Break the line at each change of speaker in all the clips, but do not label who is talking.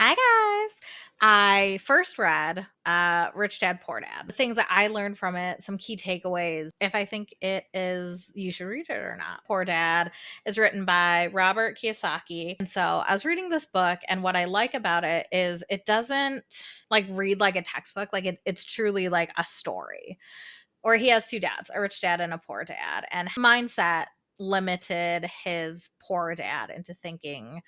Hi guys. I first read Rich Dad Poor Dad. The things that I learned from it, some key takeaways, if I think it is you should read it or not. Poor Dad is written by Robert Kiyosaki. And so I was reading this book, and what I like about it is it doesn't like read like a textbook. Like it's truly like a story. Or he has two dads, a rich dad and a poor dad. And mindset limited his poor dad into thinking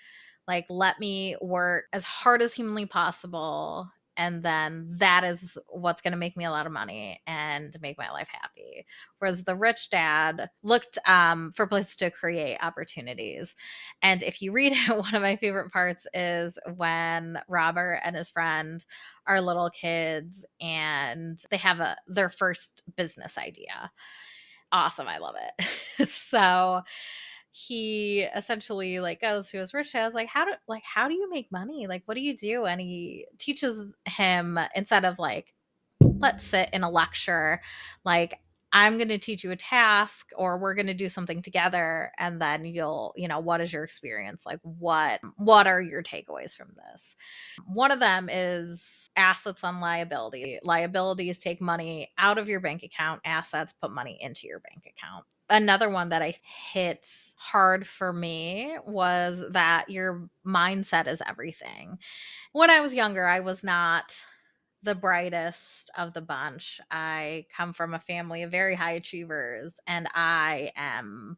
like, let me work as hard as humanly possible. And then that is what's going to make me a lot of money and make my life happy. Whereas the rich dad looked for places to create opportunities. And if you read it, one of my favorite parts is when Robert and his friend are little kids and they have their first business idea. Awesome. I love it. So he essentially like goes to his rich dad. I was like, how do you make money? Like, what do you do? And he teaches him instead of like, let's sit in a lecture, like I'm going to teach you a task or we're going to do something together and then what is your experience? Like what are your takeaways from this? One of them is assets on liability. Liabilities take money out of your bank account, assets put money into your bank account. Another one that I hit hard for me was that your mindset is everything. When I was younger, I was not the brightest of the bunch. I come from a family of very high achievers, and I am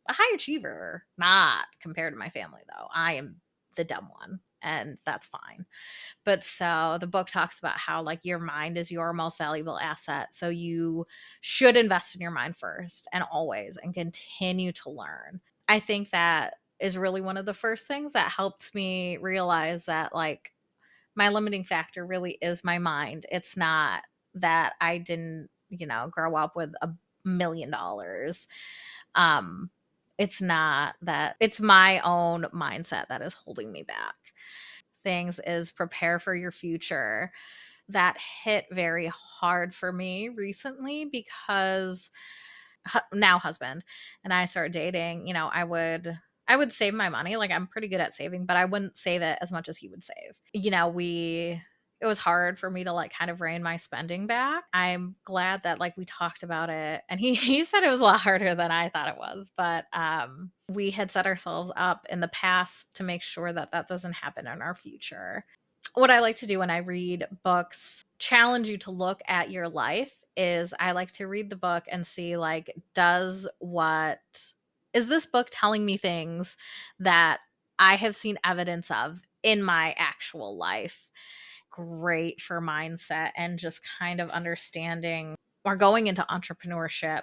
a high achiever, not compared to my family, though. I am the dumb one, and that's fine. But so the book talks about how like your mind is your most valuable asset. So you should invest in your mind first and always and continue to learn. I think that is really one of the first things that helped me realize that like my limiting factor really is my mind. It's not that I didn't, grow up with $1 million. Um, it's not that it's my own mindset that is holding me back. Things is prepare for your future. That hit very hard for me recently because now husband and I started dating, I would save my money. Like I'm pretty good at saving, but I wouldn't save it as much as he would save. It was hard for me to like kind of rein my spending back. I'm glad that like we talked about it and he said it was a lot harder than I thought it was, but we had set ourselves up in the past to make sure that that doesn't happen in our future. What I like to do when I read books challenge you to look at your life is I like to read the book and see like is this book telling me things that I have seen evidence of in my actual life? Great for mindset and just kind of understanding or going into entrepreneurship,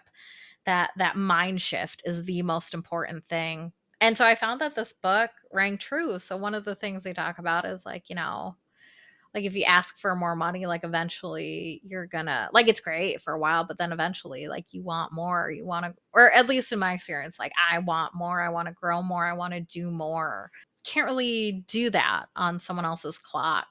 that mind shift is the most important thing. And so I found that this book rang true. So one of the things they talk about is like, like if you ask for more money, like eventually you're gonna like it's great for a while, but then eventually like you want more, you want to, or at least in my experience, like I want more, I want to grow more, I want to do more. Can't really do that on someone else's clock.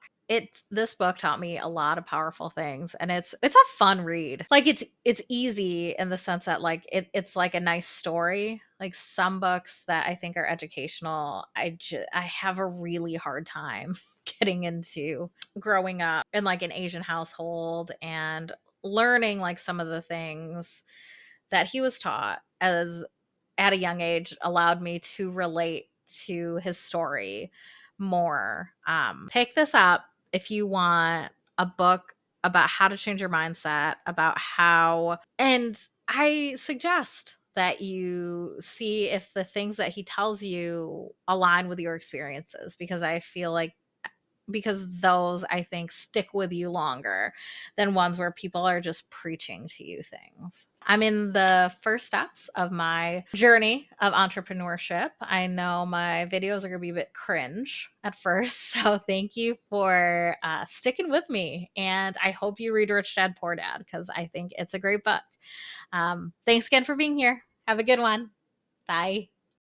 This book taught me a lot of powerful things and it's a fun read. Like it's easy in the sense that like it's like a nice story. Like some books that I think are educational, I have a really hard time getting into. Growing up in like an Asian household and learning like some of the things that he was taught as at a young age allowed me to relate to his story more. Pick this up if you want a book about how to change your mindset, about how, and I suggest that you see if the things that he tells you align with your experiences because I feel like because those I think stick with you longer than ones where people are just preaching to you things. I'm in the first steps of my journey of entrepreneurship. I know my videos are going to be a bit cringe at first, so thank you for sticking with me. And I hope you read Rich Dad Poor Dad because I think it's a great book. Thanks again for being here. Have a good one. Bye.